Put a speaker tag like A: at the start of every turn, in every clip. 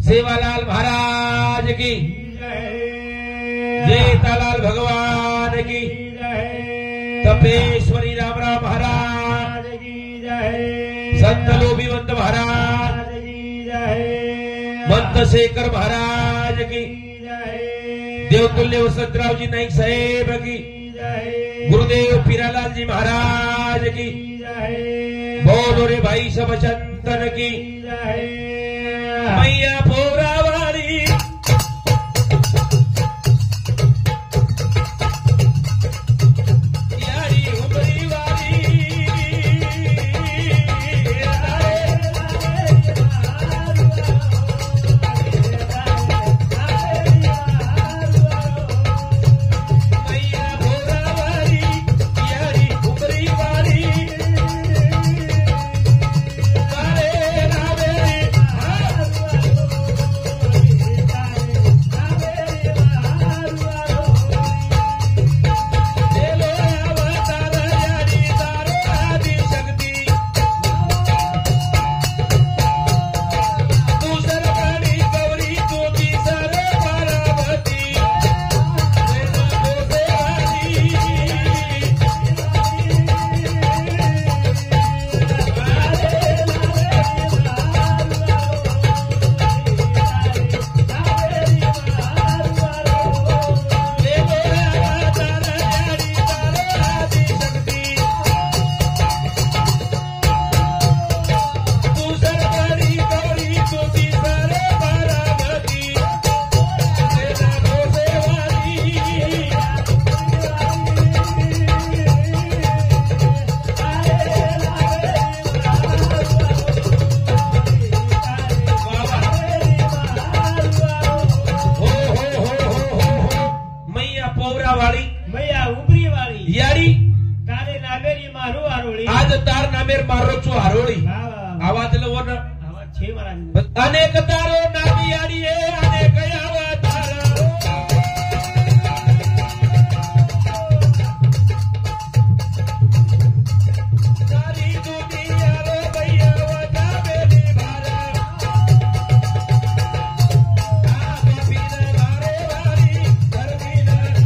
A: सेवालाल महाराज की जेठालाल भगवान की तपेश्वरी रामराव महाराज की संत लोभीवंत महाराज की मंत शेखर महाराज की देवतुल्य वसंतरावजी नाईक साहेब की गुरुदेव पीरालाल जी महाराज की बोलो रे भाई सब चंदन की मैया पोरावाली अनेक तारो नामी यारी अनेक अवतार सारी दुनिया रो भैया वजा बेली भारा बिना भारे वाली घर बिना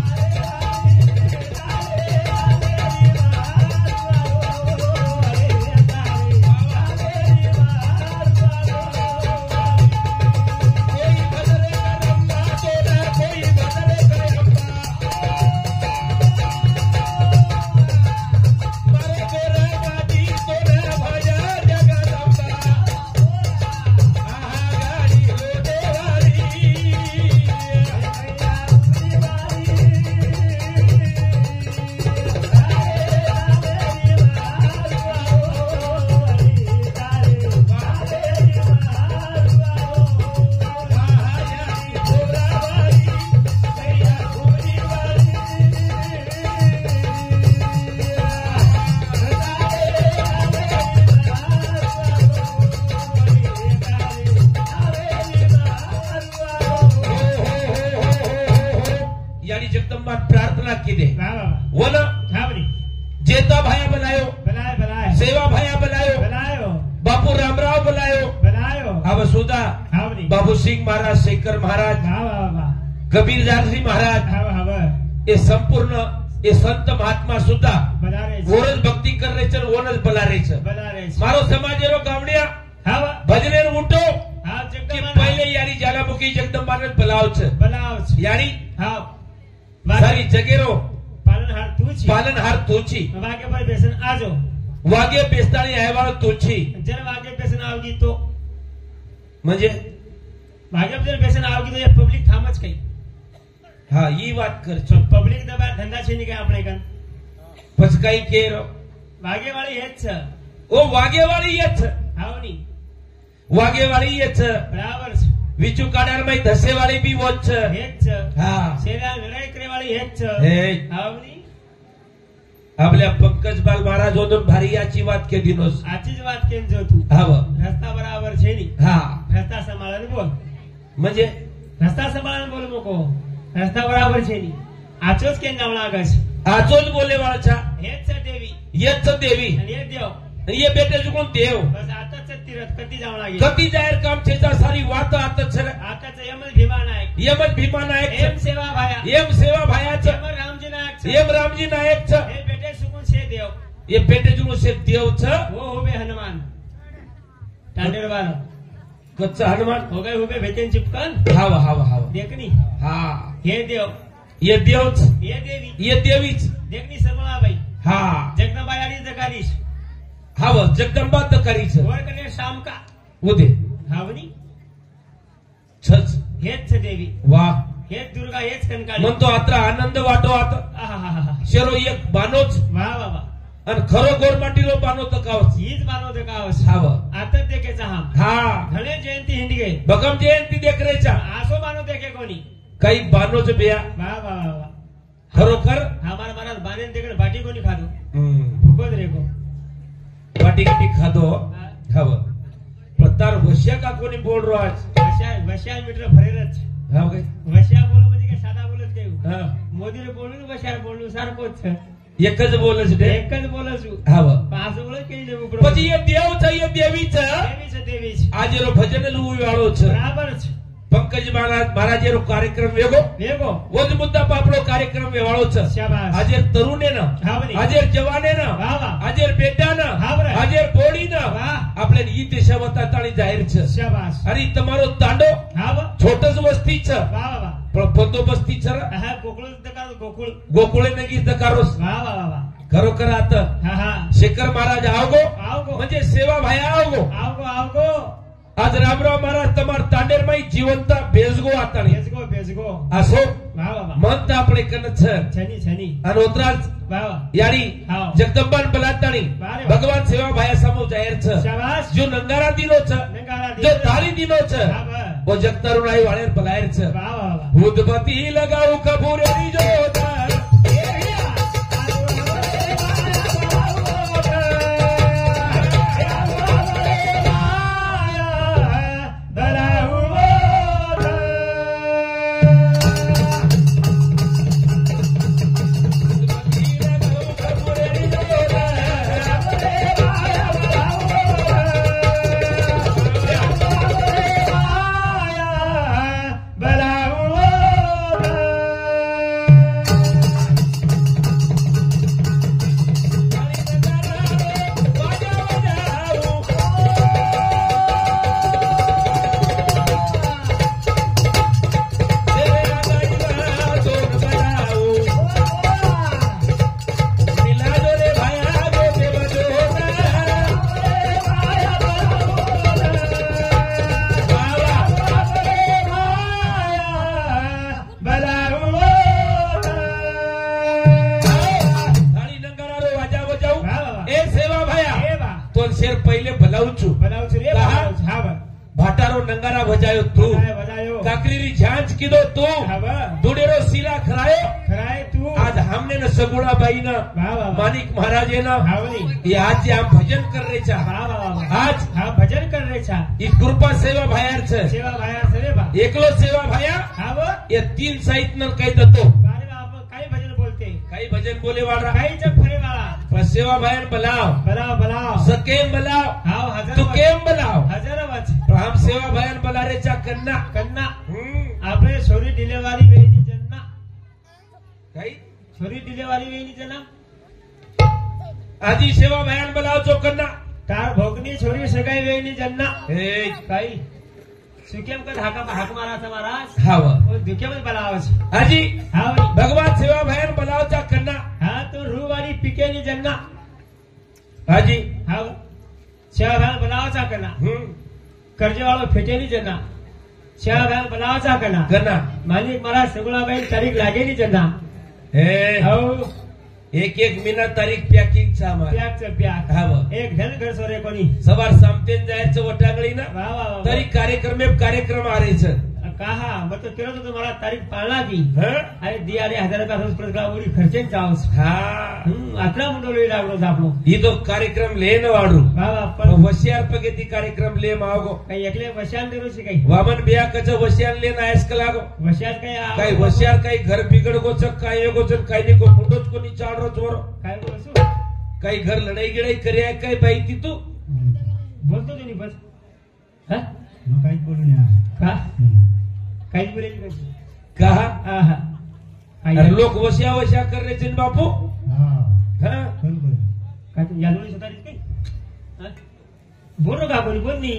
A: प्रार्थना की दे वो ना जेता भाया बनायो सेवा भाया बनायो बापू रामराव बनायो अब सुधा बाबू सिंह महाराज शेखर महाराज कबीर दासजी महाराज ये संपूर्ण ये संत महात्मा सुद्धा वरच भक्ती करण्याचं वरच बलारेचं मारो समाजेरो गावड्या भजने उठो की पहिले यारी ज्वालामुखी जगदंबाने बलावच यारी सारी जगेरो पालनहार तूची वागे पर बेसन आजो वागे बेस्तानी आहेवाळ तूची जर वागे बेसन आवगी तो म्हणजे वागे जर बेसन आवगी तो ये पब्लिक थामच काही हा ही बात करचो पब्लिक दबा धंदा छे काय આપણે કન પછી કઈ કેરો વાગેવાળી હેજ છે ઓ વાગેવાળી હેજ છે આવની વાગેવાળી હેજ છે બરાબર છે विचू काढार में धसे वाली भी वोच हेच हां सेरा लढाई करे वाली हेच हे आवनी आपल्या पंकज बाल महाराज होतो भारी याची बात के दिनोस आचीच बात केन जो तू हाव रस्ता बराबर छे नी हां रस्ता सांभाळून बोल म्हणजे रस्ता सांभाळून बोल मको रस्ता बराबर छे नी आचोच केन नावळा आगस आचोच बोले वाळचा हेच देवी येच देवी आणि हे देव ये बेटे जुकोन देव बस आता तीरथ कती जावणा कती जाहीर काम छेचा सारी वात आता छे यमन भीमा नायक
B: एम सेवा भाया
A: एम सेवा भायाचं
B: रामजी नायक
A: एम रामजी नायकचं
B: हे पेटे सुकून शे देव
A: हे पेटे जुळून शे देवचं
B: वो होबे हनुमान तांडेलवार
A: कच्चा हनुमान
B: हो गए हुबे भेटेन चिपकन
A: हाव हाव हाव
B: देखनी
A: हा
B: हे देव
A: ये देवच
B: ये देवी
A: ये देवीच
B: देखनी सरमळाबाई
A: हा
B: जगदंबाई आणि जगादीश
A: हाव जगदंबा तकारीच
B: वर कने शाम का
A: उदे
B: हावनी
A: छच
B: हेच देवी
A: वा
B: हेच दुर्गा हेच कनकाळी
A: म्हणतो आता आनंद वाटो आता
B: आहाहाहा
A: शेरो एक बानोच
B: वा बाबा
A: आणि खरो गोरमाटीलो बानो तकावच
B: हीच बानवतो कावस
A: हाव
B: आता देखेचा हा
A: हा
B: घणे जयंती हिंडगे
A: भगम जयंती देखरेचा
B: आसो बानो देखे कोणी
A: काही बानोच बिया
B: वा वा वा
A: खरोखर
B: हमारा महाराज बानेन देखणे बाटी कोणी खादो
A: हम्म,
B: भूकोद रेको
A: वाटी गाटी खादो खाव पत्तार वश्या का कोणी बोल रो आज
B: वश्या मीटर भरेलच
A: हाव काय
B: वश्या बोलो म्हणजे काय साधा बोलत काय
A: हा
B: मोदीने बोलून वश्या बोलू सारखोच
A: एकच बोलच दे
B: एकच बोलस
A: हाव
B: पाच बोलत केली उकडो
A: પછી એ દેવ છે એ દેવી છે
B: देवीच
A: આજે રો ભજન લૂ વાળો છે
B: बराबर છે
A: પંકજ મહારાજ રો કાર્યક્રમ વેગો
B: વેગો
A: વોજ મુદ્દા પાપડો કાર્યક્રમ વેવાળો છે
B: શાબાશ
A: આજે તરુણે ના
B: હાવરી
A: આજે જવાને ના
B: વાહ વાહ
A: આજે બેટા ના
B: હાવરે
A: આજે બોડી ના
B: વાહ
A: આપણે ઈ દિશા વતાતાણી જાહેર છે
B: શાબાશ
A: અરે તમારો તાંડો
B: હાવ
A: છોટસ વસ્તી છે
B: વાહ વાહ
A: પણ બંદોબસ્તી છે
B: હા गोकुळ दकाळ गोकुळ
A: गोकुळे नगी तकारोस
B: वाह वाह वाह
A: खरोखर आता
B: हा हा
A: शेखर महाराज आवगो
B: आवगो
A: म्हणजे सेवा भाया आवगो
B: आवगो आवगो
A: आज रामराव महाराज તમાર તાંડેર માં જીવંત ભેજગો આતાણી
B: भेजगो
A: આસો
B: वाह वाह
A: મત આપણે કન છે
B: छनी छनी
A: અને ઉતરાજ
B: वाह वाह
A: यारी
B: हाव
A: जगदंबान बलाताणी
B: वारे
A: भगवान सेवा भाया समो जाહેર છે
B: शाबाश
A: जो नंगारा दिनो છે
B: नंगारा
A: जो ताली दिनो છે
B: હા વાહ
A: वो जगतरुणाई वाळेर बलायर છે
B: વાહ વાહ
A: ઉદબતી લગાઉ કપૂરેની જોતા भाटारो नंगारा बजायो तू काकलीरी झांच किदो तू दुडेरो सीला खरायो
B: तू
A: आज हमने न सगुणा बाई न मानिक महाराज न ये आज जे हम भजन कर रहे छा आज
B: हा भजन कर रहे छा
A: ई कृपा सेवा भायार छे
B: सेवा भाया सरे बा
A: एकलो सेवा भाया
B: हाव
A: ये तीन साहित्य न कही दतो
B: बारे आप काही भजन बोलते
A: काही भजन बोले वाला
B: काही जग फरे वाला
A: पर सेवा भायान बलाव
B: बलाव बलाव
A: सकेम बलाव
B: हाव हजार
A: तू केम बलाव
B: हजार वच
A: पण हम सेवा भायान बलारे चा कन्ना
B: कन्ना आपले छोरी डिलेवरी वेनी जन्ना
A: काही
B: छोरी डिलेवरी वेनी जन्ना
A: आधी सेवा भायान बलाव चो कन्ना
B: तार भोगनी छोरी सगाई वेनी जन्ना
A: ए
B: काही सुकेम का धाका हाक मारा महाराज
A: हाव
B: और दुखेम बलावच
A: आजी
B: हाव
A: भगवान सेवा भायान बलाव चा कन्ना
B: हा तो रूवारी पिकेनी जन्ना
A: हाजी
B: हाव सेवा भायान बलावचा कन्ना कर्जे वाळो फेटेली जन्ना सेवा भायान बलावचा कन्ना
A: कन्ना
B: मालिक महाराज सगुणाबाई तारीख लागेली जन्ना
A: ए
B: हाव
A: एक एक मिनिट तारीख पॅकिंग चा मार
B: प्याक प्याक
A: हाव
B: एक धन घर सोरे कोणी
A: सवार सामतेन जायचं वटांगळी ना
B: वाह वाह वाह
A: तरी कार्यक्रम आरेचं
B: कहा मग तो केलं तर तुम्हाला तारीख पाळला की
A: हं?
B: अरे दियारे हजार का रोज प्रकार उडी खर्चेन जावस
A: हा
B: आतला मुंडलो लागलो आपलो
A: ही तो कार्यक्रम लेन वाढू
B: बाबा
A: पण
B: पण
A: वशियार पगेती कार्यक्रम ले मागो
B: काही एकले वशान देरो शे काही
A: वामन बिया कच वशियान लेन आयस का लागो
B: वशात
A: काही वशियार काही घर बिगड गोचक काय गोचक काही नाही को फुटोच कोणी चाडरो चोर
B: काय बोलसू
A: काही घर लढाई गिडाई करे काय बाई ती तू
B: बोलतो तुम्ही बस हा
C: मग काहीच बोलू नये
B: का काहीच बोलेल नाही.
A: कहा
B: आहा.
A: अरे लोक वश्या वश्या करण्याचे न बापू हा
B: काय तू यादवणी स्वतः काही बोलो का बोल नाही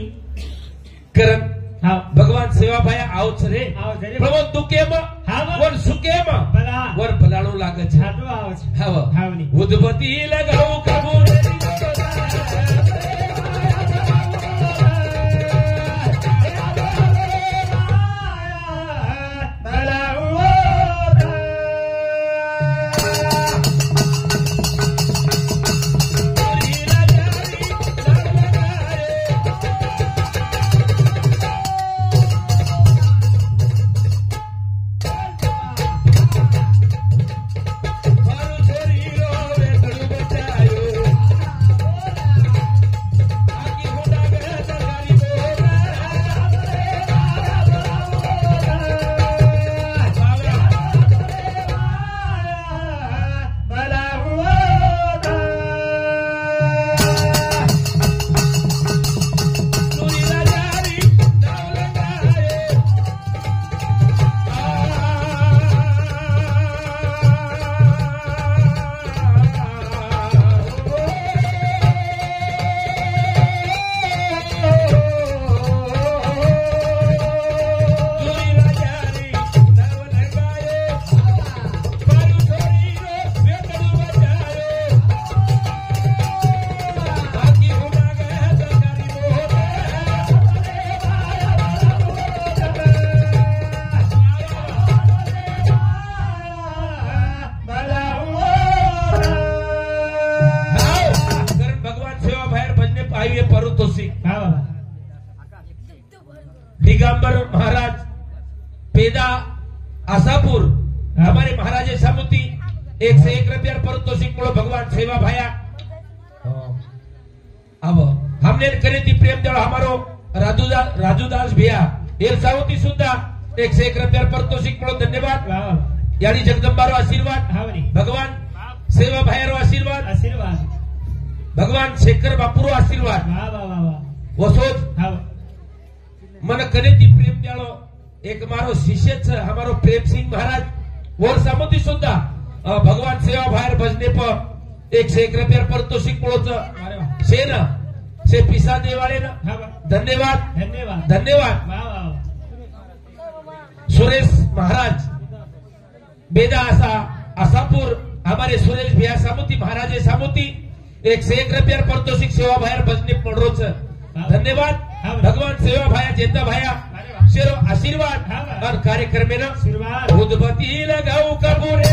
A: करण
B: हा
A: भगवान सेवा भाया आवच रे
B: आवच रे.
A: प्रभु दुकेम
B: हा वा.
A: वर सुकेम
B: बला
A: वर भलाणू लागे છે.
B: हातो आवाज
A: हाव
B: हावनी
A: उद्भती लगाऊ कबूल दिगंबर महाराज पेदा आसापुर हमारे महाराज सामुती 101 रुपया पारितोषिक मुळे भगवान सेवा भाया अब हमने करे थी प्रेम देव हमारो राजूदास भैया ये सामुती सुद्धा 101 रुपया पारितोषिक मुळे धन्यवाद यानी जगदंबारो आशीर्वाद भगवान सेवा भायारो आशीर्वाद भगवान शेखर बापूरो आशीर्वाद वसोज मन करे थी प्रेम दयालो एक मारो शिष्य हमारो प्रेम सिंह महाराज और सामुती सुद्धा भगवान सेवा भायर भजने पर 101 रुपया पारितोषिक मुळे से न से पिसा देवाले न धन्यवाद
B: धन्यवाद
A: धन्यवाद सुरेश महाराज बेदा आसापुर हमारे सुरेश भैया सामुती महाराज सामुती 101 रुपया पारितोषिक सेवा भायर भजने पड़ोच धन्यवाद भगवान सेवा भाया जेता भाया शेरो आशीर्वाद और कार्यक्रम में ना उद्भती लगाऊ कबूरे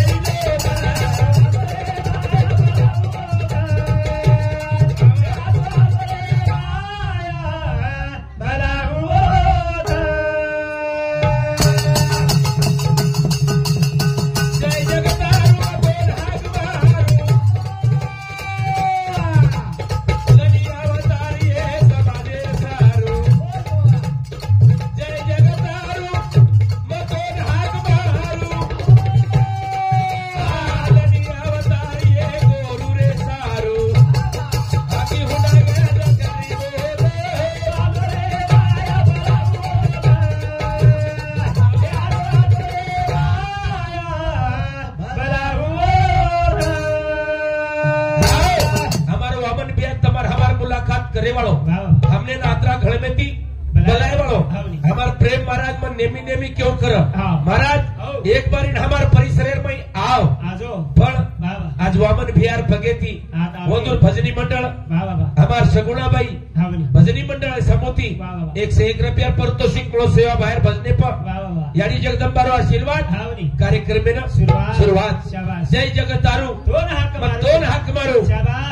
A: हमने नात्रा घर में थी बलाय वालों हमारे प्रेम महाराज में नेमी नेमी क्यों कर महाराज एक बार हमारे परिसर में आओ पण आज वामन बिहार भगे थी वोदुर भजनी मंडल हमार सगुणा भाई भजनी मंडल समूती 101 रुपया पारितोषिक मुळे सेवा बाहेर भजने पर यानी जगदंबारो आशीर्वाद कार्यक्रम में ना शुरुआत जय जगतारू दोन हाक मारू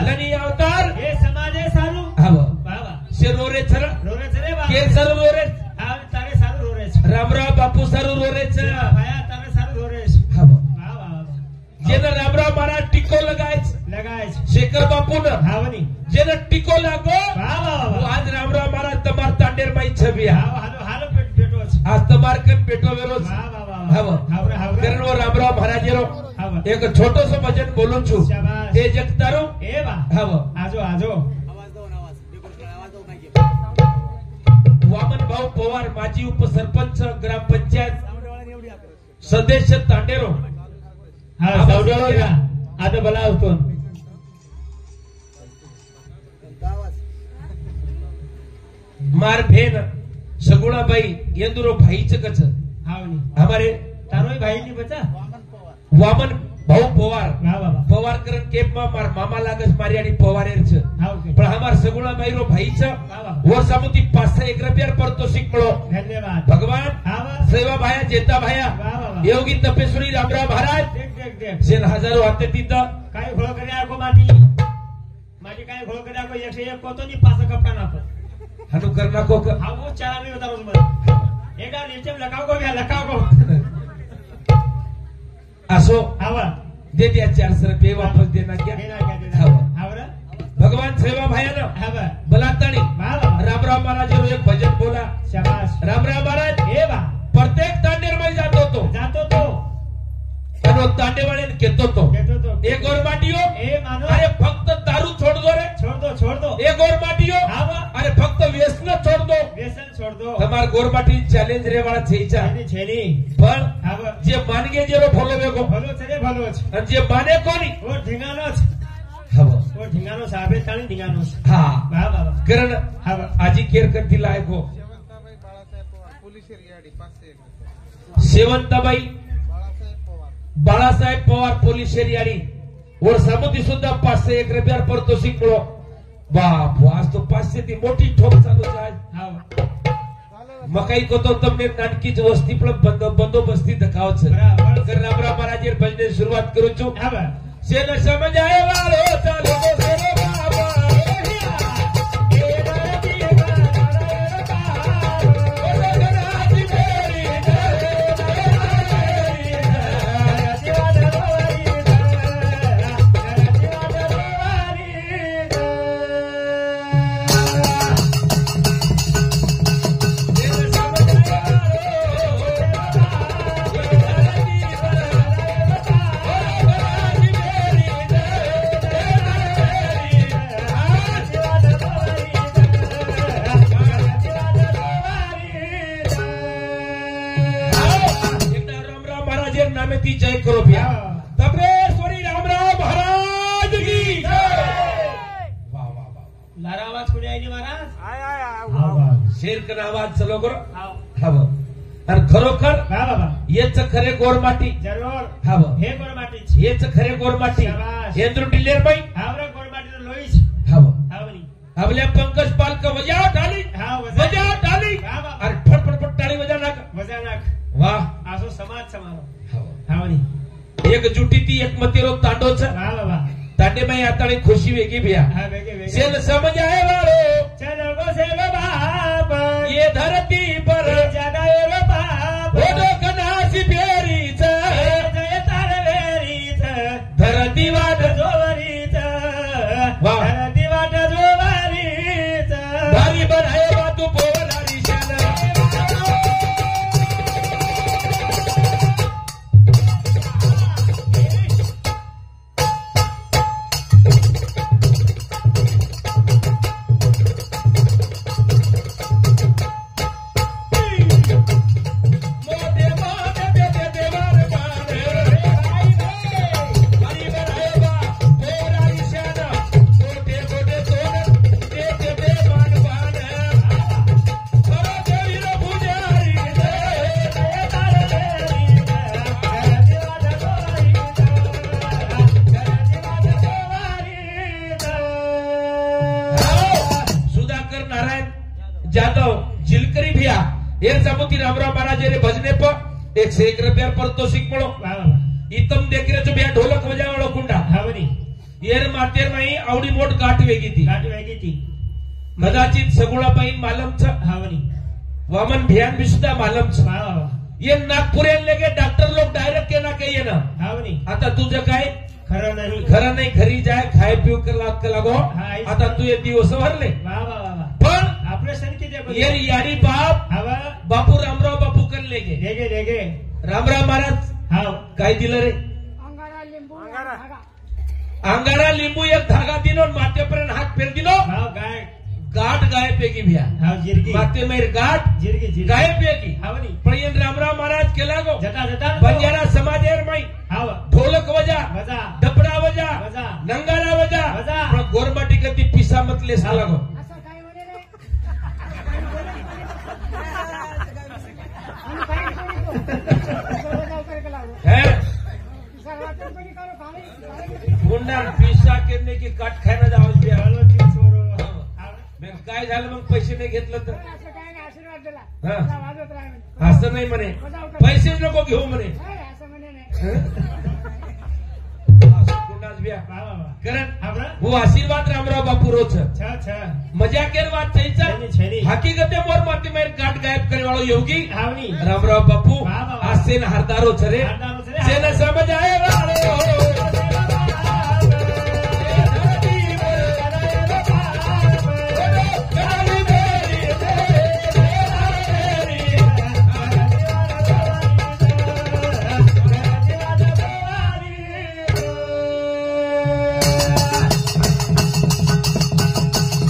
A: लनी अवतार
B: हे समाजे सारू
A: से रोरे छर के सर रोरे
B: तारे सारू रोरे
A: रामराव बापू सारू रोरे
B: भाया तारे सारू रोरे
A: जेना रामराव महाराज टिको लगाय शेखर बापू न
B: हावनी
A: जेना टिको लागो आज रामराव महाराज तमार तांडेर माई छबिया
B: हालो पेटो
A: आज तमार कन पेटो वेरो कारण वो रामराव महाराजेरो एक छोटो सो भजन बोलूं छू ते जगतारो आजो वामन भाऊ पवार माजी उपसरपंच ग्रामपंचायत सदस्य तांडेरो
B: हा सावडेलो का आता बोलावतो
A: मारभेन सगुणाबाई येंदुरो भाईचं कच हमारे
B: तारोई भाई नहीं बचा
A: वामन भाऊ पवार
B: वाह वाह
A: पवार करन केप मा मार मामा लागस मारी आणि पवारेरच पण हमार सगुणाबाई रो भाईचं वर सामुती 501 रुपया पारितोषिक मिळो
B: धन्यवाद
A: भगवान सेवा भाया जेता भाया योगी तपेश्वरी रामराव महाराज
B: देख देख
A: सेन हजारो आते तिथं
B: काय घोळ करे आको माती माझी काय घोळ करे आको 101 कोतो नी 5 कपडा नाप
A: हनु करना को
B: हा वो चाला नहीं होता रोज मत एका नीचे लगाव को घ्या लगाव को
A: असो
B: हवा
A: दे दिया 400 रुपये वापस देना क्या
B: हवा
A: भगवान सेवा भाया
B: हवा
A: बलातानी रामराव महाराज रो एक भजन बोला
B: शाबाश
A: रामराव महाराज
B: ए बा
A: प्रत्येक तांडेर मध्ये जातो तो आणि तांडेवाळे घेतो तो एक और माटियो
B: ए मानो
A: अरे फक्त दारू छोड़ दो रे
B: छोड़ दो
A: एक और माटियो अरे फक्त व्यसन छोड़ दो हमार गोरमाटी चैलेंज रे वाला छेनी पण जे मानगे जेरो फॉलो बेको
B: भलो छे भलो छ
A: आणि जे माने कोनी
B: वो ढिंगानो छ वो ढिंगानो साबे ताणी ढिंगानो
A: हा
B: वाह वाह
A: करण आजी केर करती लायको शेवंताबाई बाळासाहेब पवार पोलीस एरियाडी वर सामुती सुद्धा 501 रुपया पारितोषिक मिळो बाप आज तो 500 ती मोठी ठोक चालू आहे मकाई को तो તમને નાટકી જ વસ્તી પણ બંદોબસ્તી ધકાવ છે બરાબર રામરાવ મહારાજ ભજને શરૂઆત કરું છું સેન સમજાય વાળો ચાલો સેનો બાબા जय करो भैया तपेश्वरी रामराव महाराज की वाह वाह वाह
B: लारा आवाज कोणी आई महाराज आय
A: शेर का आवाज चलो करो हा आणि खरोखर
B: बाबा
A: येच खरे गोरमाटी
B: जरूर
A: हा
B: हे गोरमाटी
A: येच खरे गोरमाटी हेंद्र डिलेर बाई
B: हावरा गोरमाटी लोईस
A: हा
B: हावनी
A: आपल्या पंकज पालक वजा डाली वजा डाली अरे फटफट टाळी वजा नाक वाह
B: असो समाज समारो
A: एक जुटी थी एक मतेरो तांडो तांडे में आता खुशी वेगी भैया सेन समझाए वालो
B: चलो गो सेव बाप
A: ये धरती पर
B: जगाए वो बाप
A: ओडो कनासी फेरीच
B: जय तार वेरीच
A: धरती वाट
B: जोवरीच
A: वाह
B: धरती वाट जोवरीच
A: भारी बनाए वा तू पोवलारी शाना रामराव महाराज भजने पर 101 रुपया पारितोषिक मिळो इतम देखरे जो बिया ढोलक बजावळो कुंडा येर मातेर माई आवडी मोठ गाठ वेगी थी कदाचित सगुणाबाई मालम छ वामन भियान भी सुद्धा मालम छ ये नागपूर लेके डॉक्टर लोग डायरेक्ट के ना के ये ना आता तुझं काय खरं नाही घरी जाय खाय पिऊ कर लागो आता तू ये दिवस भरले पण
B: ऑपरेशन किती
A: ये यारी बाप बापू रामराव बापू कर लेगे रामराव महाराज काय दिलं रे अंगारा लिंबू एक धागा दिलो मातेपर्यंत हात फेर दिलो गाठ गायपैकी भ्या
B: हा जिरगी
A: माते मेर गाठ
B: जिरगी जिरगी
A: गायपैकी
B: हावनी
A: पण येन रामराव महाराज केला गो
B: जता जता
A: बंजारा समाजेर माई
B: हाव
A: ढोलक वजा
B: वजा
A: डपडा वजा
B: वजा
A: नंगारा वजा
B: वजा
A: पण गोरमाटी कधी पिसा मतले साला गो
C: असं काय म्हणे रे
A: है
C: सर्वात कोणी करो खाली
A: गुंडा पिसा करने की काट खायला जावं द्या
B: हॅलो तीन सोरो
A: मग काय झालं मग पैसे नाही घेतलं तर
C: असं काय नाही आशीर्वाद दिला
A: हा.
C: मला वाजवत राहा म्हणे.
A: असं नाही म्हणे पैसेच नको घेऊ म्हणे
C: नाही, असं म्हणे नाही
A: असं गुंडाच बिया
B: वा वा वा
A: कारण
B: हावरा
A: वो आशीर्वाद रामराव बापू रोज
B: छा छा
A: मजा केर વાત થઈ છે
B: छेनी छेनी
A: હકીકતે મોર માથી મેર ગાટ ગાયબ કરે વાળો યોગી
B: हावनी
A: રામરાવ બાપુ
B: વાહ, વાહ, વાહ.
A: આ સેન હરદારો છરે
B: હારદારો છરે.
A: સેને સમજ આય વાળો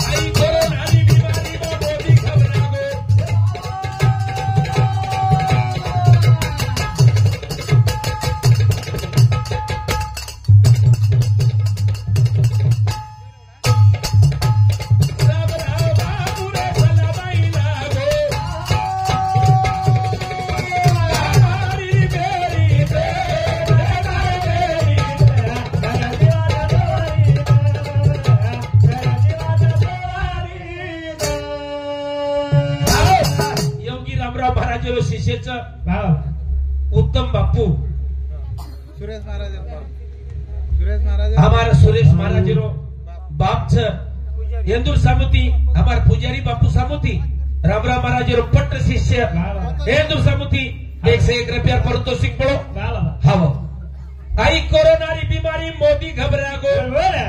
A: આઈ કોરોનાની બીમારીમાં મોદી ખબરાગો રામરાવ બાપુ રે સલામાઈ લાગો મારી બેરી योगी रामराव महाराज शिष्यचं
B: वा वा
A: उत्तम बापू
D: सुरेश महाराज सुरेश महाराज
A: हमारा सुरेश महाराज रो बाप छ हिंदू सामुती हमार पुजारी बापू सामुती रामराव महाराज रो पट्ट शिष्य
B: वा वा
A: हिंदू सामुती 101 रुपया पारितोषिक पड़ो
B: वा वा
A: हावो आई कोरोनारी बीमारी मोदी घबरा गो
B: बरोबर आहे.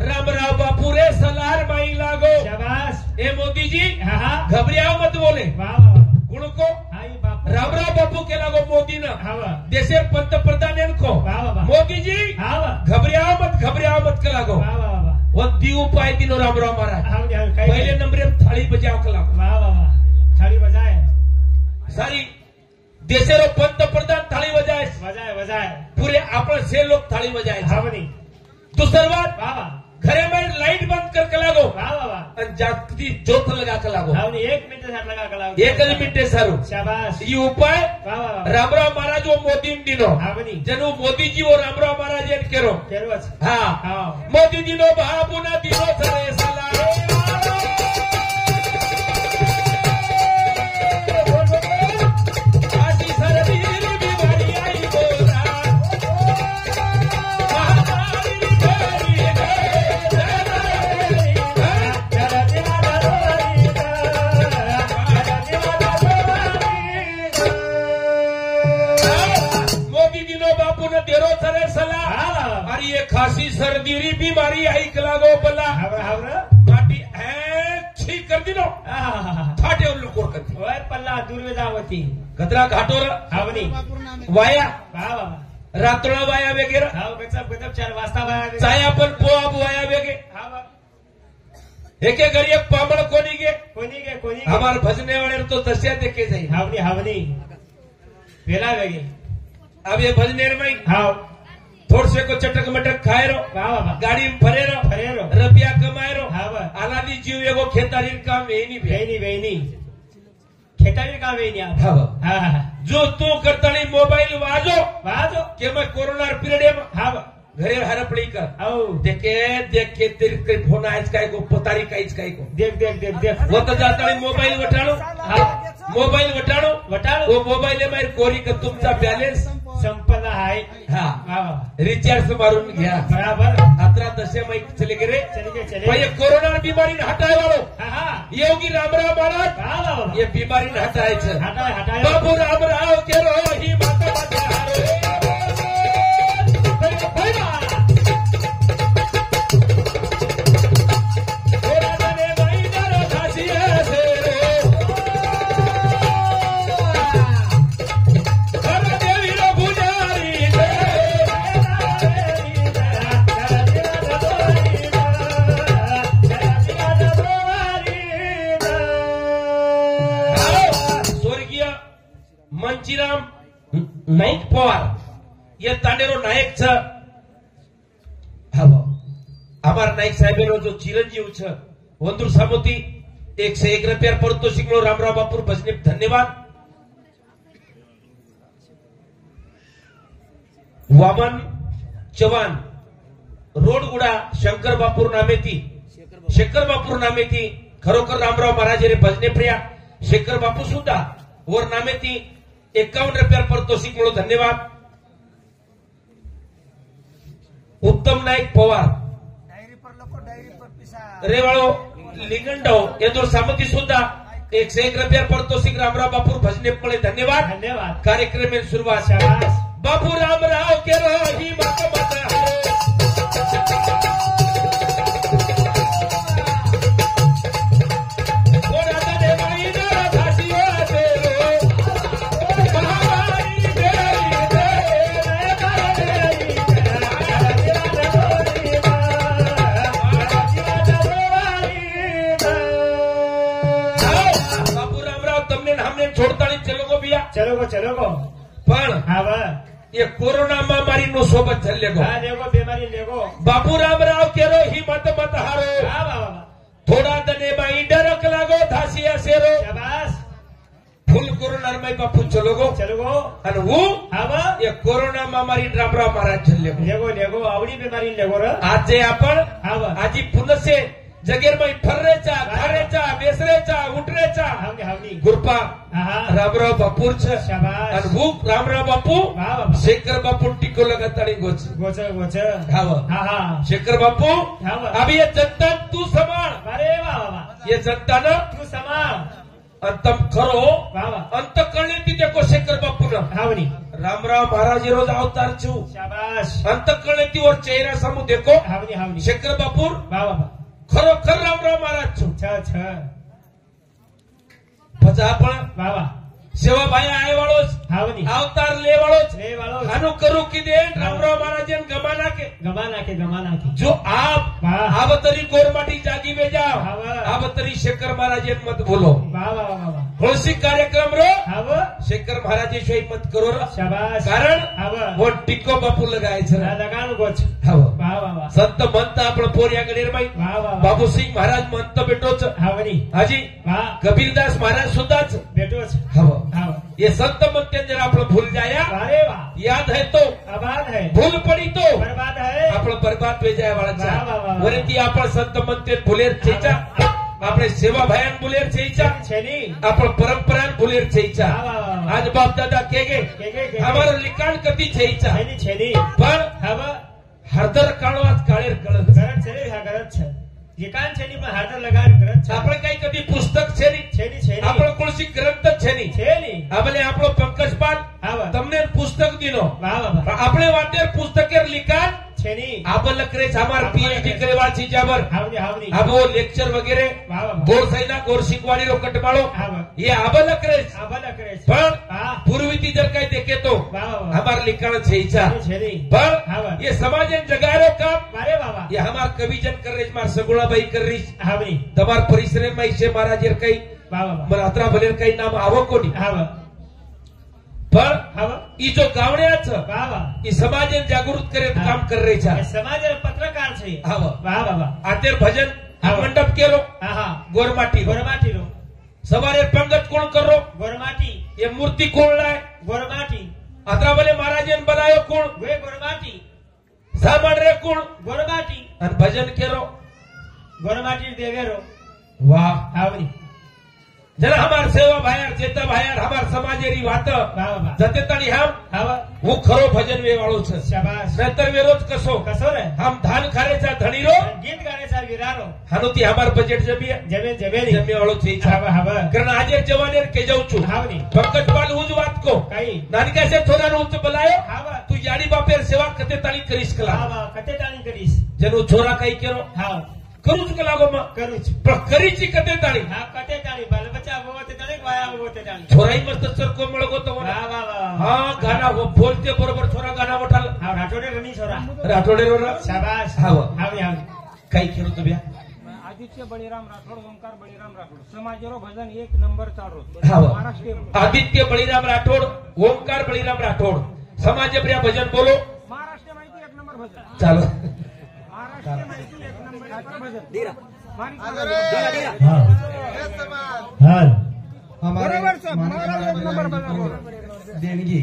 A: रामराव बापू रे सलार माई लागो
B: शाबास
A: ए मोदी जी
B: हा हा
A: घबराओ मत बोले
B: वा वा वा
A: गुण को
B: हाई बाप
A: रामराव बापू के लागो मोदी न
B: हावा
A: देशेर पंतप्रधान को
B: वा वा वा
A: मोदी जी
B: हावा
A: घबराओ मत के लागो
B: वा वा वा
A: वो दी उपाय दिनो रामराव महाराज
B: हावनी हावनी काही
A: पहले नंबर थाली बजाव के लागो
B: वा वा वा थाळी बजाय
A: सारी देशेरो पंतप्रधान थाली बजाय
B: वजाय वजाय
A: पूरे आपण से लोग थाली बजाय
B: हावनी
A: दूसरी बात
B: वा वा
A: घरे में लाइट बंद करके लागो
B: वा वा वा
A: और जागती जोत लगा के लागो
B: हावनी 1 मिनिट साठी लगा कला
A: एक मिनिटे सारू
B: शाबास
A: ये उपाय
B: वा वा वा
A: रामराव महाराज वो मोदी दिनो
B: हावनी
A: जनु मोदी जी वो रामराव महाराज एन केरो
B: केरवच
A: हाँ
B: हाव
A: मोदी दिनो बाबूना दिनो सरे सला आशी सरदीर बीमारी आई बोला महामारी बेरी मोदी दिनो बापूने देरो सरे सला अरे ये खासी सर्दीरी बीमारी आई लागो बला
B: हावरा हावरा
A: माटी छी कर दिनो फाटे उन लोग कर दी
B: वय पल्ला दुर्वेदावती
A: कतरा घाटोर
B: हावनी
A: वाया
B: वा वा
A: रात्रोळा वाया वगैरे
B: हाव गचप गचप 4 वाजता बाहेर
A: चाया पण पोआ वाया वेगे
B: हाव
A: एके घरी एक पामळ कोणी गे
B: कोणी
A: हमार भजने वाले तो तस्या देखे जाई
B: हावनी हावनी पेला वेगे
A: अब ये भजनेर में
B: हाव
A: थोड़ से को चटक मटक खाए रो
B: वा वा वा
A: गाड़ी में फरे रो
B: फरेरो
A: रुपया कमाए रो
B: हाव
A: आलादी जीव एगो खेतारी काम है नहीं भे
B: वेणी खेतारी का वेणी
A: हाव
B: हा हा
A: जो तू करतानी मोबाइल वाजो
B: वाजो
A: के मैं कोरोना पीरियड में
B: हाव
A: घरे हरपड़ी कर
B: औ
A: देखे तेरे फोन आज काय को पोतारी काहीच काय को
B: देख
A: वो तो जातानी मोबाईल वटाणो
B: हा
A: मोबाईल वटाणो
B: वटाळो
A: वो मोबाईल मारी कोरी का तुमचा बॅलन्स
B: संपला आहे
A: हा
B: वा वा
A: रिचार्ज मारून घ्या
B: बराबर
A: अतरा दशे माईक चले गे रे
B: चले
A: भाई ये कोरोना बीमारी हटाए वालो
B: हा हा
A: योगी रामराव महाराज
B: वा वा वा
A: ये बीमारी हटाए
B: हटाय
A: बाबू रामराव के रो ही माता वंचीराम नाईक पवार ये तांडेरो नायक छ हाव અમારા નાયક સાહેબનો જો ચિરંજીવ છે વંદુર સામોતી 101 રૂપિયા પારિતોષિક નો રામરાવ બાપુ ભજને ધન્યવાદ વામન ચવાન રોડગુડા શંકર બાપુર નામેથી શેખર બાપુર નામેથી ખરોખર રામરાવ મહારાજ રે ભજને પ્રિયા શેખર બાપુ સુધા ઓર નામેથી 51 રૂપિયા પારિતોષિક નો ધન્યવાદ उत्तम नायक पवार रेवाळो लिंगंडो येदूर सामती सुद्धा 101 रुपया पारितोषिक रामराव बापू भजने पळे धन्यवाद
B: धन्यवाद
A: कार्यक्रम में शुरुआत बापू रामराव के रही मत मत
B: चलो गो
A: पण
B: हावा
A: ये कोरोना महामारी नो सोबत चलेगो
B: हां देखो बीमारी लेगो
A: बापू रामराव केरो ही मत मत हारो
B: हां बाबा
A: थोड़ा दने बाई डरक लागो धासी असेरो
B: शाबाश
A: फुल कोरोना में बापू चलो गो अन वो
B: हावा
A: ये कोरोना महामारी रामराव महाराज चलेगो
B: लेगो आवडी बीमारी लेगो र
A: आज जे आपण
B: हावा
A: आजी पुन्हा से जगेर में फर्रेचा घरेचा बेसरेचा उठरेचा
B: हावनी
A: गुरपा
B: हां
A: रामराव बापूर छ
B: शाबाश
A: अन वो रामराव बापू
B: वाह बाबा
A: शेखर बापू टिको लगाताड़ी गोच
B: गोच
A: हाव
B: हां
A: शेखर बापू
B: हाव
A: अभी ये जनता तू संभाळ
B: अरे वाह बाबा
A: ये जनता ना
B: तू संभाळ
A: अंतम खरो
B: वाह
A: अंत कळले ती देखो शेखर बापू ना
B: हावनी
A: रामराव महाराज रोज अवतार छु
B: शाबाश
A: अंत कळले ती और चेहरा समू देखो
B: हावनी
A: शेखर बापू
B: वाह बाबा
A: खरोखर रामराव महाराज छु
B: छ
A: भजा पण
B: वाह
A: सेवा भाई आए वालोच
B: हावनी
A: अवतार ले वालोच
B: हानो
A: करू की दे रामराव महाराज गमाना के जो आप आवतरी गोरमाटी जागी में जाओ आवतरी शेखर महाराज मत बोलो होळसी कार्यक्रम रो शेखर महाराज शिवाय मत करो
B: शाबाश
A: कारण वो टिक्को बापू लगायचं
B: लगानु गोच
A: संत म्हणत आपण पोर या गणेर माई बाबू सिंग महाराज म्हणत बेटोच
B: हावनी
A: हाजी कबीरदास महाराज सुद्धाच
B: बेटोच
A: हवं ये संत म्हणते जर आपण भूल जाया
B: अरे वाह
A: याद है तो
B: आबाद है
A: भूल पड़ी तो
B: बर्बाद है
A: आपण बर्बाद वे जाय वाळाचा
B: वाह.
A: वरती आपण संत म्हणते भुलेर छेचा આપણે સેવા ભાયાન બુલેર છેઈચા
B: छेनी
A: आपण परंपरान बुलेर छेईचा
B: वाह.
A: आज बाप दादा केगे
B: केगे.
A: हमारो लिकाण कती छेईचा
B: छेनी
A: पण
B: हवा
A: हरदर काळवात काळेर कळत
B: गरज छे हा गरज छे लिकाण छेनी पण हातर लगाड गरज छे
A: આપણે કઈ કદી પુસ્તક છેની
B: छेनी
A: આપણો કોળસી ગ્રંથ છેની આપણે આપણો પંકજપાલ તમને પુસ્તક દીનો
B: वाह बाबा
A: આપણે વાટેર પુસ્તકેર लिकाण
B: छेनी
A: आबलकरे हमार पीएचडी करे वाची जाबर
B: हावनी
A: अब वो लेक्चर वगैरह गोर सैना गोर शिकवाणी रो कटमाळो ये आबलकरे पण पूर्वी ती जर काय देखे तो हमार लिखाण छेईचा पण ये समाजन जगारो काम
B: अरे बाबा
A: ये हमार कविजन कर रही मार सगुणा बाई कर रही
B: हावनी
A: तमार परिसरे में इसे महाराजेर काही
B: बाबा
A: मरात्रा भलेर काही नाम आवो कोणी
B: हाव
A: पण
B: हाव
A: ई जो गावण्याच
B: बाबा
A: ई समाजन जागृत करे काम कर रही छा
B: समाज पत्रकार छे
A: हाव
B: वाह बाबा
A: आतेर भजन मंडप केलो
B: हा
A: गोरमाटी
B: रो
A: सवारे पंगत कोण करो
B: गोरमाटी
A: ये मूर्ति कोण लाय
B: गोरमाटी
A: अत्रा भले महाराजन बनायो कोण
B: वे गोरमाटी
A: सामान रे कोण
B: गोरमाटी
A: अन भजन केरो
B: गोरमाटी देवेरो
A: वाह
B: हावनी
A: जरा हमार सेवा भायार चेता भायार हमार समाजेरी वात जते तणी हम वो खरो भजन वे वाळो छ
B: शाबाश
A: नंतर वे रोज कसो
B: रे
A: हम धान खारेचा धणीरो
B: गीत गाण्याचा विरारो
A: हानुती हमार बजेट जमे वाळो छी कारण आजेर जवानेर के जाऊ छु
B: हावनी
A: पंकज पाल उज वात को
B: काही
A: नानका से थोड़ा उच्च बलायो तू याडी बापेर सेवा कते ताली करीस कला
B: कते ताली करीस
A: जनु छोरा काही केरो
B: हाव
A: करूच कलागो म
B: करूच
A: पण करीची कते ताली
B: हा कते ताली बाल बच्चा बोते ताली वाया बोते ताली
A: छोराई मस्त सरको मळगो तो
B: वाह वाह
A: हा गाना वो बोलते बरोबर छोरा गाना उठाल
B: हा राठोडे रणी छोरा
A: राठोडे रो
B: शाबाश
A: हाव
B: हावनी
A: काही केलो तो ब्या
B: आदित्य बळीराम राठोड ओंकार बळीराम राठोड समाजरो भजन 1 नंबर चालू
A: महाराष्ट्र आदित्य बळीराम राठोड ओंकार बळीराम राठोड समाजप्रिय भजन बोलो
B: महाराष्ट्र माहिती 1 नंबर भजन
A: चालो
B: महाराष्ट्र माहिती 1 नंबर भजन
D: देणगी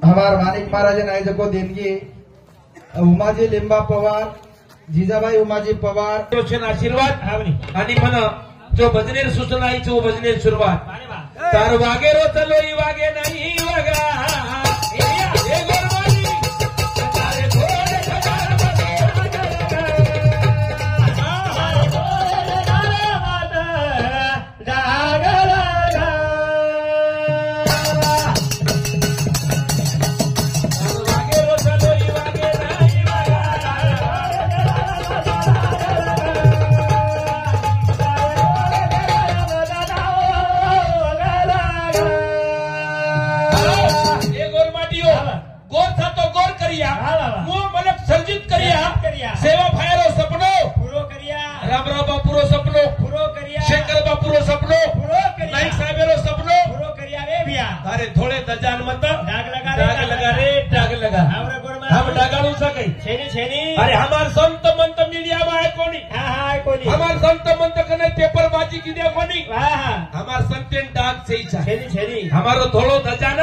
D: हमार माणिक महाराज नायक को देणगी उमाजी लिंबा पवार जिजाबाई उमाजी पवार
A: आशीर्वाद आणि म्हणा जो भजनेर सूचना आहे तो भजनेर सुरुवात तार वागे रो चलो वागे नाही वागा सेवा भायरो सपनो
B: पूरो करिया
A: रामराव बापूरो सपनो
B: पूरो करिया
A: शंकर बापूरो सपनो
B: पूरो करिया
A: नाईक साहेबरो सपनो
B: पूरो करिया रे भैया
A: अरे थोड़े दजान मत
B: डाग लगा
A: रे डाग लगा
B: आवरे गोरमा
A: हम डागाळू सके
B: छेनी छेनी
A: अरे हमार संत मंत मीडिया वाय कोणी
B: हाय कोणी
A: हमार संत मंत कने पेपर बाजी की दे कोणी
B: वाह
A: हमार संतेन डाग छेईचा
B: छेनी छेनी
A: हमारो थोड़ो दजान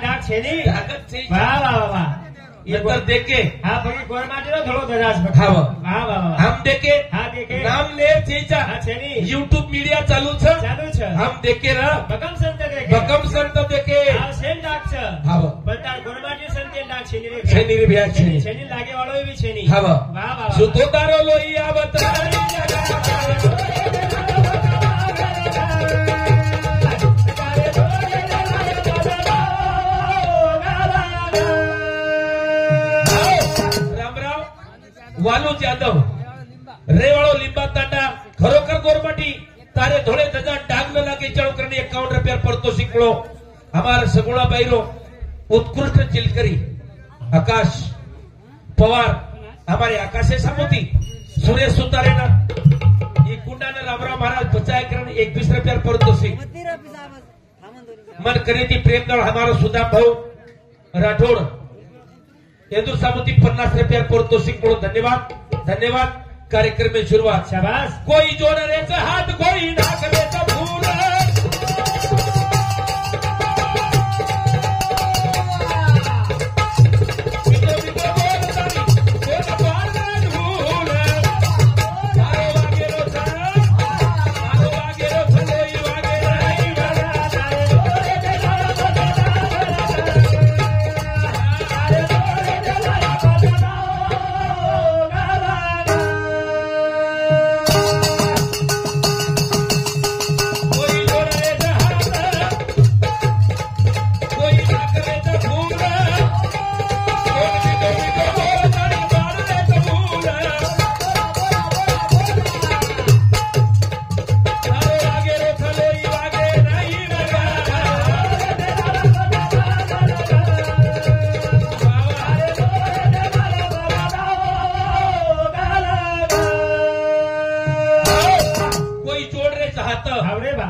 B: डाग छेनी
A: डागत छेईचा
B: वाह वाह वाह
A: ये तर देखे
B: हाँ पकड़ गोरमाटी नो थोड़ो दराज
A: खाव
B: वाह वाह
A: हम देखे
B: हाँ देखे
A: नाम ले छेईचा
B: हाँ छेनी
A: YouTube मीडिया चालू छ
B: चालू छ
A: हम देखे रा
B: बकम संत देखे
A: बकम संत देखे
B: हाँ सेन डाग छ
A: हाव
B: बता गोरमाटी संत डाग छेनी रे
A: छेनी रे भैया छेनी
B: छेनी लागे वालों भी छेनी
A: हाव
B: वाह वाह
A: सुतोदारो लोई आवत वालू यादव रेवाड़ो लिंबा तांडा खरोखर गोरमाटी तारे धोड़े दजा डाग न लागे चढ़ो करने 51 रुपया परतो सिकड़ो हमारा सगुणा बाईरो उत्कृष्ट चिलकरी आकाश पवार हमारे आकाशे सामोती सुरेश सुतारे ना ये कुंडा ने रामराव महाराज बचाए करने 21 रुपया परतो सिक मन करे थी प्रेमदल हमारा सुधा भाऊ राठौड़ येदूर सामुती 50 रुपया पारितोषिक म्हणून धन्यवाद धन्यवाद कार्यक्रम में शुरुआत
B: शाबाश
A: कोई जोडरेचा हात कोई नाकरेचा फूल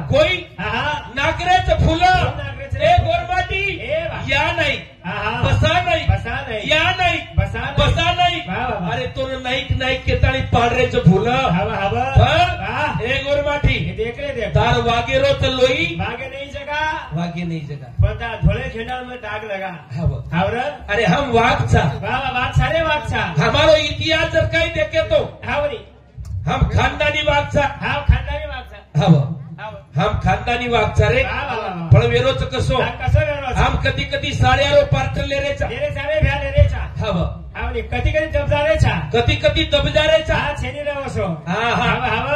A: कोई नाकरेचं फुलं ए गोरमाटी या नाही बसा नाही या नाही बसा नाही अरे तो नाईक नाईक केताळी पाडरेचं फुलं ए गोरमाटी तार वागेरो तर लोई
B: भागे नहीं जगा
A: वागे नहीं जगा
B: पता धोले खेंडाल में दाग लगा हावरा
A: अरे हम वागचा
B: वाह वाग सारे वागचा
A: हमारो इतिहास जर काही देखे तो
B: हावरी
A: हम खानदानी वागचा
B: हाव खानदानी वागचा
A: हाव हम खानदानी वागचा रे पण वेरोच कसो हम कधी कधी साड्यारो पार्टले रेचा
B: तेरे सारे भ्याले रेचा
A: हाव
B: हावरी कधी कधी दबजा रेचा
A: कधी कधी दबजा रेचा
B: हा छेनी रवसो
A: हा हा
B: हाव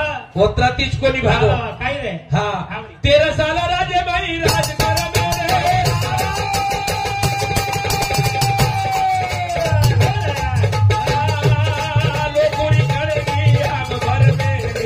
A: ओत्रातीच कोणी भागो
B: काय रे
A: हा 13 साल राजे बाई राज कर मेरे लोकोरी करेगी आग भर मेरे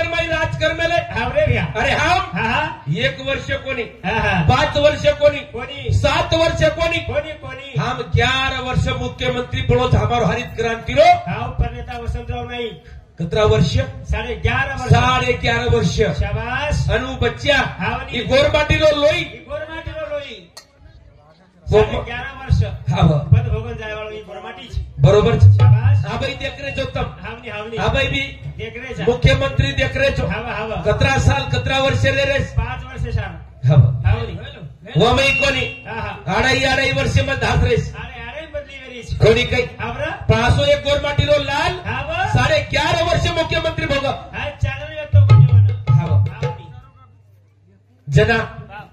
A: सुकेर माई राजकर मेले
B: हावरे भ्या
A: अरे हम
B: हा हा
A: 1 वर्ष कोणी
B: हा हा
A: 5 वर्ष कोणी
B: कोणी
A: 7 वर्ष कोणी
B: कोणी कोणी
A: हम 11 वर्ष मुख्यमंत्री पड़ो हमारो हरित क्रांति रो
B: हाव पर नेता वसंतराव नाही
A: 17 वर्ष
B: 11.5 वर्ष
A: 11.5 वर्ष
B: शाबाश
A: अनु बच्चा
B: हावनी
A: ई गोरमाटी रो लोई
B: गोरमाटीलो लोई
A: वो-
B: 11.5 वर्ष
A: हाव
B: पद भोगन जाय वाळो ई गोरमाटी છે
A: बरोबर
B: शाबाश
A: आबाई देखरे जो तम
B: हावनी हावनी
A: आबाई भी
B: देख रे जा
A: मुख्यमंत्री देखरे जो
B: हाव हाव
A: 17 साल 17 वर्ष रे रे
B: 5 वर्ष शान
A: हाव
B: हावनी
A: वो मई कोणी
B: हा हा
A: आड़ाई वर्ष में धास रेस
B: अरे अरे बदली वेरी છે
A: कोणी काही
B: हावरा
A: 501 गोरमाटी रो लाल
B: हाव
A: 11.5 वर्ष मुख्यमंत्री भोग
B: हा चॅनल येतो कोणीवाना
A: हाव
B: हावनी
A: जना
B: वाह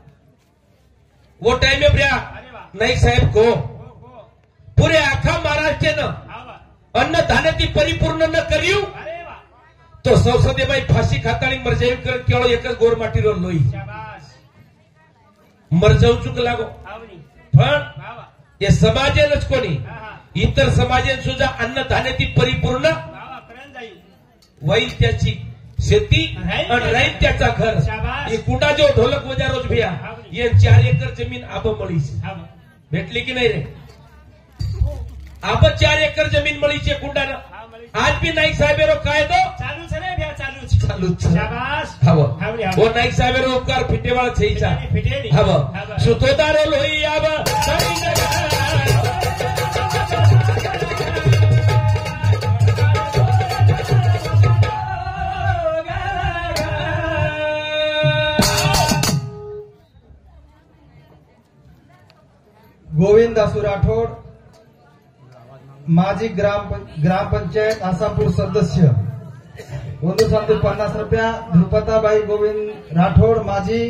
A: वो टाइम में ब्या
B: अरे वाह
A: नाईक साहेब को
B: हो
A: पुरे आखा महाराष्ट्र
B: हाव
A: अन्न धान्याची परिपूर्ण न કર્યું
B: अरे वाह
A: तो संसदेમાં फांसी ખાતાની મરજાઈ કેળો એક જ ગોરમાટીનો લોહી
B: शाबाश
A: મરજાઉ ચૂક લાગો
B: हावनी
A: पण
B: वाह वाह
A: એ સમાજેનच कोणी
B: हा हा
A: इतर समाजेन सुद्धा अन्न धान्याची परिपूर्ण
B: वाह करण जाई
A: वैल त्याची शेती
B: राहील
A: आणि राहील त्याचा घर
B: शाबाश.
A: हे कुंडा जो ढोलक वजारोज भैया
B: हावनी.
A: ये 4 एकर जमीन आब मळी
B: हाव
A: भेटली की नाही रे आब 4 एकर जमीन मळी છે कुंडाना
B: हा मળી
A: आज भी नाईक साहेबेरो कायदो
B: ચાલુ છે ને ભ્યા ચાલુ છે
A: ચાલુ છે
B: શાબાશ
A: હાવો
B: હાવરી
A: ઓ
B: હાવરી
A: નાઈક સાહેબેરો ઉપકાર ફીટેવાળ છે ઈચા
B: ફિટેલી
A: હાવો
B: હાવ
A: સુતોદારો લોહી આબ
D: गोविंद दासू राठोड माजी ग्रामपंचायत आसापूर सदस्य 50 रुपया ध्रुपताबाई गोविंद राठोड माजी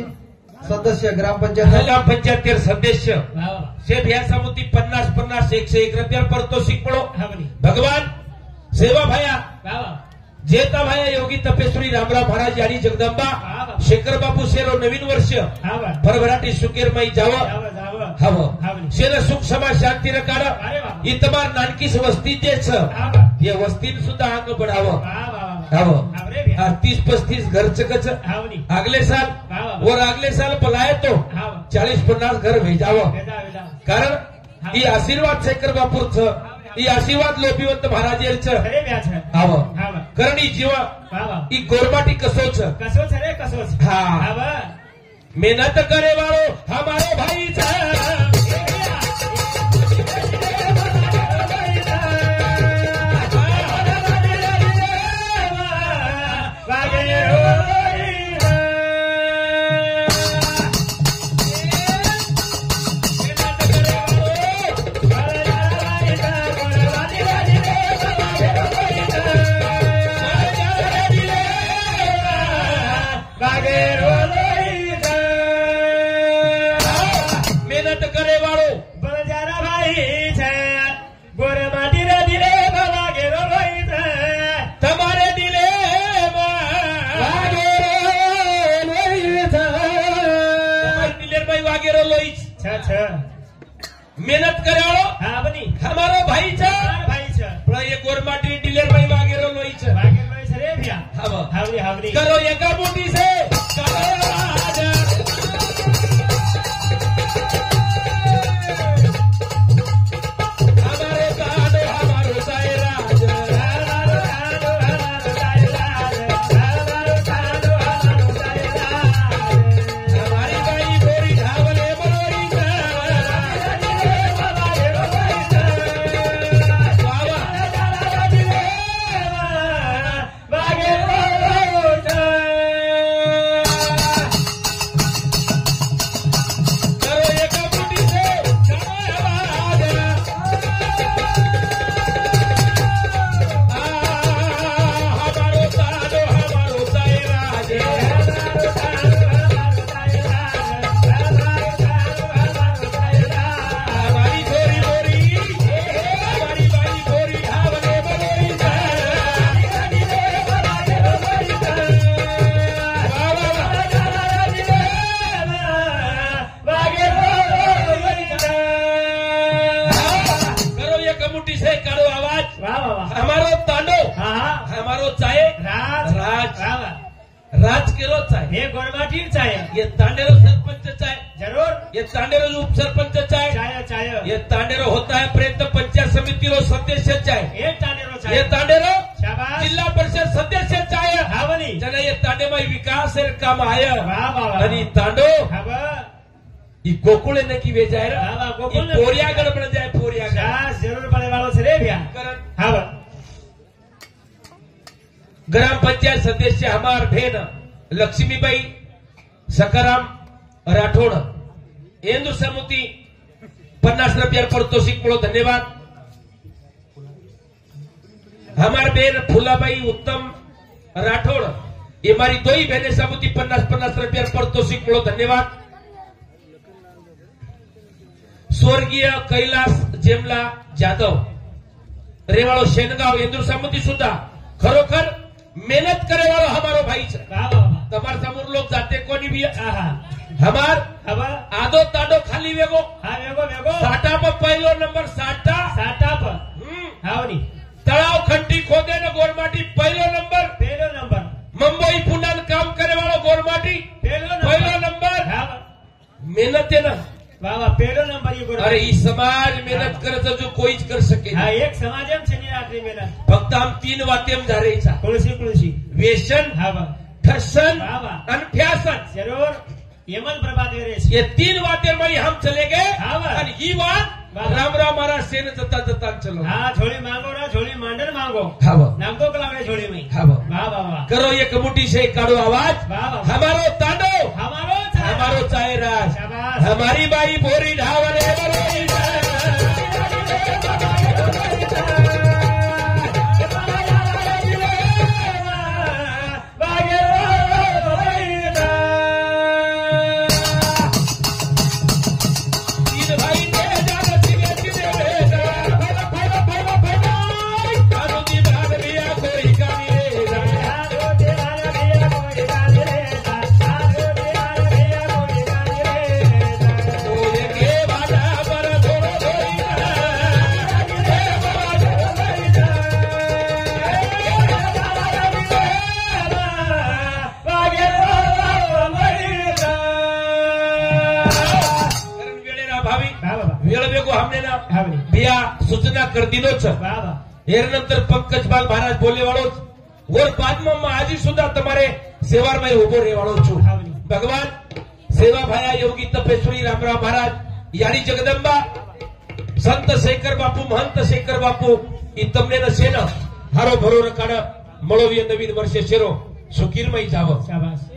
D: सदस्य ग्रामपंचायत
A: जिल्हा पंचायत सदस्य
B: વાહ વાહ
A: से भैया समुती 50 101 रुपया पर तो सीख पड़ो
B: હાવરી
A: भगवान सेवा भैया
B: વાહ वाह
A: जेता भैया योगी तपेश्वरी रामराव महाराज यानी जगदंबा
B: વાહ વાહ
A: शेखर बापू शेरो नवीन वर्ष
B: હાવ
A: भरभराटी सुकेर माई जाव
B: જાવ જાવ
A: हवं
B: हावरी
A: शेर सुख समाज शांती रकार
B: अरे वाह
A: इतबार नानकीस वस्ती जे छ
B: हाव
A: ये वस्तीन सुद्धा आग बढ़ावं
B: वाह वाह
A: हावं
B: हावरे भ्या
A: 30-35 घरच कच
B: हावनी
A: अगले साल
B: वाह वाह
A: और अगले साल पलाए तो
B: हाव
A: 40-50 घर भेजावं
B: वेदा वेदा
A: कारण ही आशीर्वाद शेखर बापूर छ ही आशीर्वाद लोभिवंत महाराजेर छ
B: अरे भ्या છે
A: हावं
B: हाव
A: कारण ही जीवा
B: વાહ વાહ
A: ही गोरमाटी कसो छ
B: कसो છે રે कसो છે
A: હા
B: હાવ
A: मेहनत करे वालो हमारो भाई छ मेहनत करे वालो
B: બળજારા ભાઈ છે ગોરમાટી રે દિલે બાબા ગેરો ભાઈ છે
A: તમારે દિલે વાગેરો લોહી
B: છ છ
A: मेहनत करे वालो
B: હા બની
A: हमारो भाई छ
B: ચાર ભાઈ છે
A: પણ ये गोरमाटी डिलर भाई वागेरो लोही छ
B: ભાગેર ભાઈ છે રે ભ્યા
A: हावं
B: હાવરી હાવરી
A: करो एका मोठी से करो आवाज। हमारे कानो हमारो सायराज हमारी बाई गोरी धावले बरोरी करो एका मोठी से करो आवाज। हमारो कानो हमारो सायराज हमारी गोरी गोरी हमारी बाई गोरी धावले बरोरी करो ये कमुटी से करो आवाज
B: વાહ વાહ વાહ
A: हमारो तांडो
B: હા હા
A: हमारो चाहे
B: રાજ
A: राज
B: વાહ વાહ
A: राज केलोच आहे
B: हे गोरमाटीच आहे
A: ये तांडेरो सरपंच आहे
B: जरूर
A: ये तांडेरो उपसरपंच आहे
B: चाय चाय
A: ये तांडेरो होता है पर्यंत पंचायत समितीरो सदस्य आहे
B: हे तांडेरो
A: ये
B: चाय
A: तांडेरो
B: शाबाश
A: जिल्हा परिषद सदस्य आहे
B: हा बनी
A: चला ये तांडेमाई विकास काम आहे
B: वाह वाह
A: आणि तांडो
B: हा बा
A: ई गोकुळे नक्की वेजाय
B: हा बा गोकुळ
A: पोरियागड बन जाए पोरियागड
B: शाबाश जरूर बड़े वालों से रे भैया
A: करण
B: हा बा
A: ग्राम पंचायत सदस्य हमार बहन लक्ष्मीबाई सकाराम राठोड इंदू समिति 50 रुपया पारितोषिक मिलो धन्यवाद। हमार बहन फुलाबाई उत्तम राठोड ये हमारी दो ही बहने समिति 50 रुपया पारितोषिक मिलो धन्यवाद। स्वर्गीय कैलास जेमला जाधव रेवाड़ो शेनगाव इंदू समिति सुधा खरोखर मेहनत करे वालों हमारो भाई है। तमार समूर लोग जाते कोनी भी हमार आदो ताडो खाली वेगो साटा पर पहलो नंबर साटा तलाव खंडी खोदे न गोरमाटी पहलो नंबर मुंबई पुणे काम करे वालों गोरमाटी पहलो नंबर मेहनत है ना
B: बाबा पहलो नंबर ये
A: अरे इस समाज मेहनत करत जो कोईच कर सके
B: हा एक समाजम छे रात्री मेहनत
A: फक्त आम 3 वातेम धारेचा
B: तुळशी
A: व्यसन
B: हा बा
A: ठसन
B: बाबा
A: और फ्यासन
B: जरूर यमन प्रभात वेरेस
A: ये 3 बातें में हम चले गए
B: हाँ।
A: और ये बात राम राम महाराज सेन जता जता चलो
B: हाँ झोली मांगो ना झोली मांडन मांगो
A: हाँ
B: नागो कलावे झोली में
A: हाँ
B: वाह वाह वाह
A: करो ये कमुटी से काढ़ो आवाज
B: वाह वाह
A: हमारो तांडो
B: हमारो
A: चाय राज
B: शाबाश
A: हमारी बाई भोरी ढावले भैया सूचना कर दिलो नंतर पंकज बाल महाराज बोले वालोच और बाद में आजी सुधा तमारे सेवार में उभो रे वालो छू भगवान सेवा भाया योगी तपेश्वरी रामराव महाराज यानी जगदंबा संत शेखर बापू महंत शेखर बापू ई तमने न सेना हारो भरो रकाड मळोवी नवीन वर्ष शेरो सुखीरमय जाव
B: शाबाश